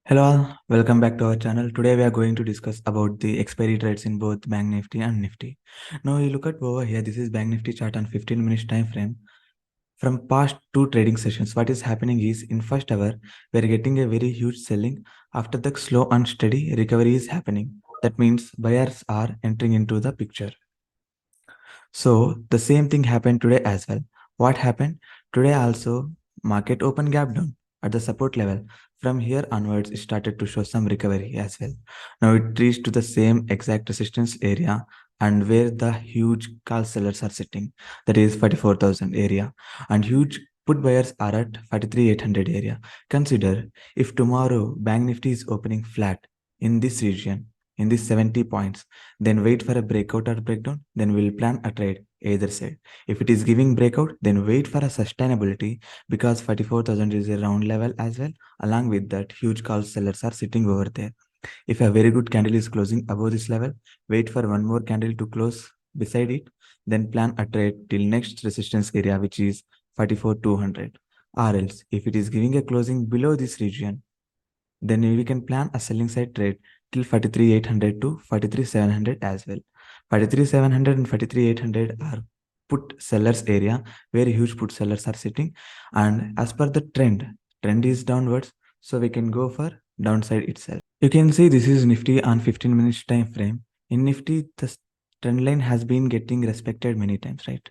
Hello all, welcome back to our channel. Today we are going to discuss about the expiry trades in both BankNifty and Nifty. Now you look at over here, this is BankNifty chart on 15 minutes time frame. From past two trading sessions, what is happening is in first hour, we are getting a very huge selling. After the slow and steady recovery is happening. That means buyers are entering into the picture. So the same thing happened today as well. What happened? Today also, market open gap down at the support level. From here onwards, it started to show some recovery as well. Now it reached to the same exact resistance area and where the huge call sellers are sitting, that is 44,000 area, and huge put buyers are at 43,800 area. Consider if tomorrow Bank Nifty is opening flat in this region, in this 70 points, then wait for a breakout or breakdown, then we'll plan a trade either side. If it is giving breakout, then wait for a sustainability, because 44,000 is a round level as well. Along with that, huge call sellers are sitting over there. If a very good candle is closing above this level, wait for one more candle to close beside it, then plan a trade till next resistance area, which is 44,200. Or else, if it is giving a closing below this region, then we can plan a selling side trade till 43,800 to 43,700 as well. 43,700 and 43,800 are put sellers area where huge put sellers are sitting, and as per the trend is downwards, so we can go for downside itself. You can see this is Nifty on 15 minutes time frame. In Nifty, the trend line has been getting respected many times, right?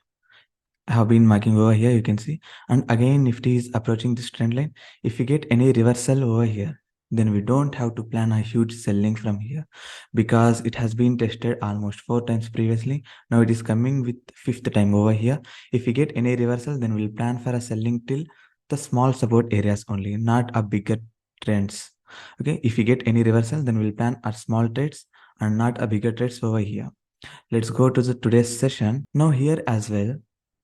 I have been marking over here, you can see, and again Nifty is approaching this trend line. If we get any reversal over here, then we don't have to plan a huge selling from here, because it has been tested almost 4 times previously. Now it is coming with 5th time over here. If we get any reversal, then we'll plan for a selling till the small support areas only, not a bigger trends. Okay, if we get any reversal, then we'll plan our small trades and not a bigger trades over here. Let's go to the today's session. Now here as well,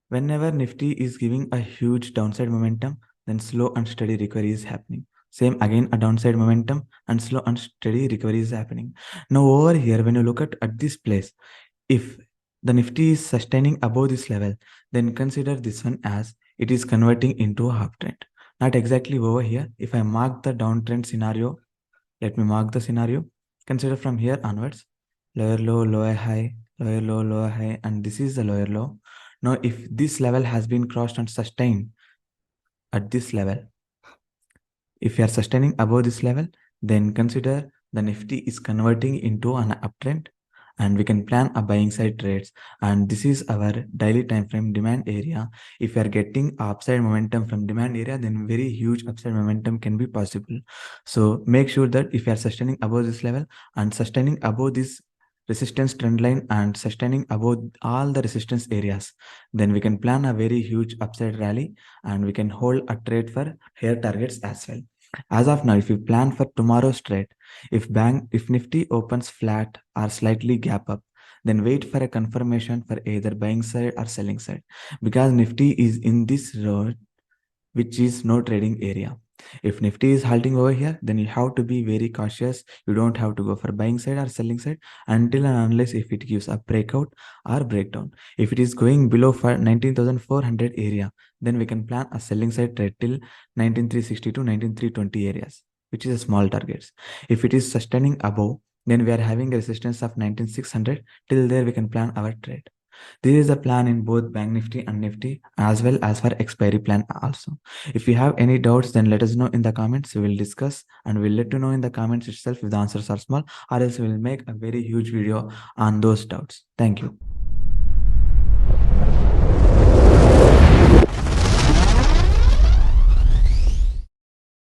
whenever Nifty is giving a huge downside momentum, then slow and steady recovery is happening. Same again, a downside momentum and slow and steady recovery is happening. Now over here, when you look at this place, if the Nifty is sustaining above this level, then consider this one as it is converting into a half trend. Not exactly over here. If I mark the downtrend scenario, let me mark the scenario. Consider from here onwards, lower low, lower high, lower low, lower high, and this is the lower low. Now, if this level has been crossed and sustained at this level, if you are sustaining above this level, then consider the Nifty is converting into an uptrend, and we can plan a buying side trades. And this is our daily time frame demand area. If you are getting upside momentum from demand area, then very huge upside momentum can be possible. So make sure that if you are sustaining above this level and sustaining above this resistance trend line and sustaining above all the resistance areas, then we can plan a very huge upside rally, and we can hold a trade for higher targets as well. As of now, if you plan for tomorrow's trade, if Nifty opens flat or slightly gap up, then wait for a confirmation for either buying side or selling side, because Nifty is in this road, which is no trading area. If Nifty is halting over here, then you have to be very cautious. You don't have to go for buying side or selling side until and unless if it gives a breakout or breakdown. If it is going below 19,400 area, then we can plan a selling side trade till 19,360 to 19,320 areas, which is a small targets. If it is sustaining above, then we are having a resistance of 19,600. Till there we can plan our trade. There is a plan in both Bank Nifty and Nifty, as well as for expiry plan also. If you have any doubts, then let us know in the comments. We will discuss and we'll let you know in the comments itself if the answers are small, or else we will make a very huge video on those doubts. Thank you.